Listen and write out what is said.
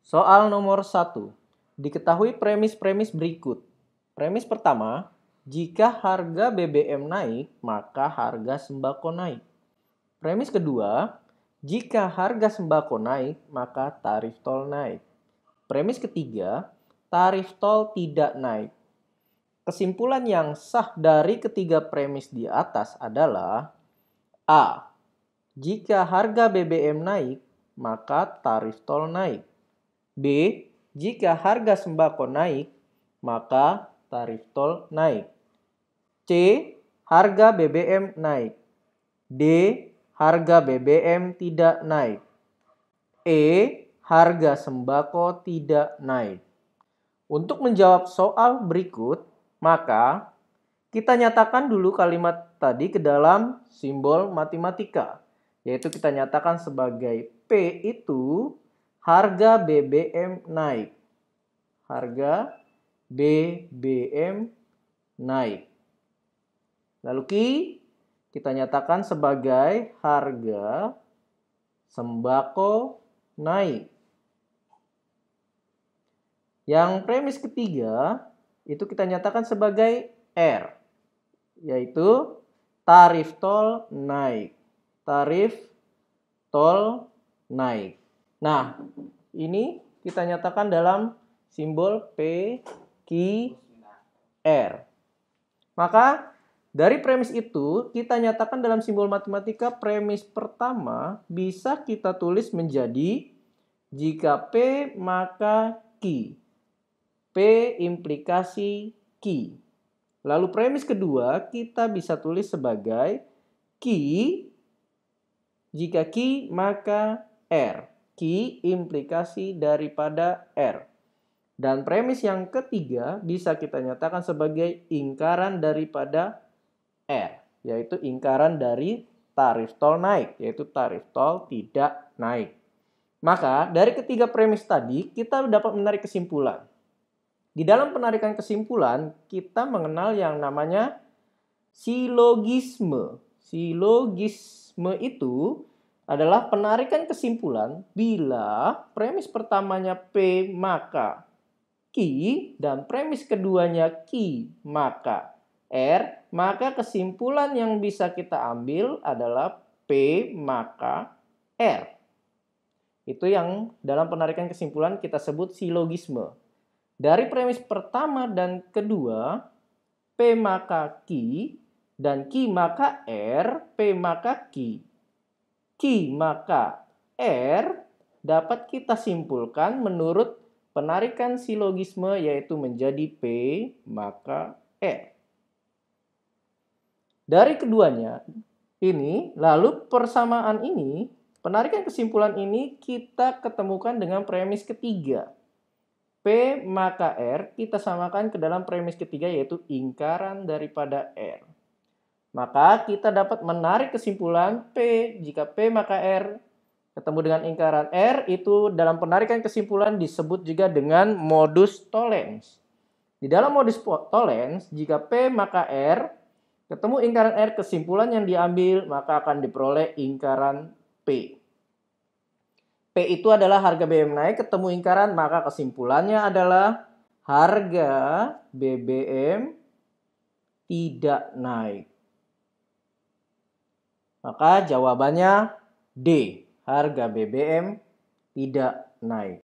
Soal nomor 1. Diketahui premis-premis berikut. Premis pertama, jika harga BBM naik, maka harga sembako naik. Premis kedua, jika harga sembako naik, maka tarif tol naik. Premis ketiga, tarif tol tidak naik. Kesimpulan yang sah dari ketiga premis di atas adalah A. Jika harga BBM naik, maka tarif tol naik. B. Jika harga sembako naik, maka tarif tol naik. C. Harga BBM naik. D. Harga BBM tidak naik. E. Harga sembako tidak naik. Untuk menjawab soal berikut, maka kita nyatakan dulu kalimat tadi ke dalam simbol matematika. Yaitu kita nyatakan sebagai P itu harga BBM naik. Harga BBM naik. Lalu Q kita nyatakan sebagai harga sembako naik. Yang premis ketiga itu kita nyatakan sebagai R, yaitu tarif tol naik. Tarif tol naik. Nah, ini kita nyatakan dalam simbol P, Q, R. Maka dari premis itu kita nyatakan dalam simbol matematika premis pertama bisa kita tulis menjadi jika P maka Q. P implikasi Q. Lalu premis kedua kita bisa tulis sebagai Q jika Q maka R. Q implikasi daripada R. Dan premis yang ketiga bisa kita nyatakan sebagai ingkaran daripada R. Yaitu ingkaran dari tarif tol naik. Yaitu tarif tol tidak naik. Maka dari ketiga premis tadi kita dapat menarik kesimpulan. Di dalam penarikan kesimpulan, kita mengenal yang namanya silogisme. Silogisme itu adalah penarikan kesimpulan bila premis pertamanya P maka Q dan premis keduanya Q maka R, maka kesimpulan yang bisa kita ambil adalah P maka R. Itu yang dalam penarikan kesimpulan kita sebut silogisme. Dari premis pertama dan kedua, P maka Q, dan Q maka R, P maka Q. Q maka R dapat kita simpulkan menurut penarikan silogisme yaitu menjadi P maka R. Dari keduanya ini, lalu persamaan ini, penarikan kesimpulan ini kita ketemukan dengan premis ketiga. P maka R kita samakan ke dalam premis ketiga yaitu ingkaran daripada R. Maka kita dapat menarik kesimpulan P jika P maka R ketemu dengan ingkaran R itu dalam penarikan kesimpulan disebut juga dengan modus tollens. Di dalam modus tollens jika P maka R ketemu ingkaran R, kesimpulan yang diambil maka akan diperoleh ingkaran P. P itu adalah harga BBM naik ketemu ingkaran, maka kesimpulannya adalah harga BBM tidak naik. Maka jawabannya D, harga BBM tidak naik.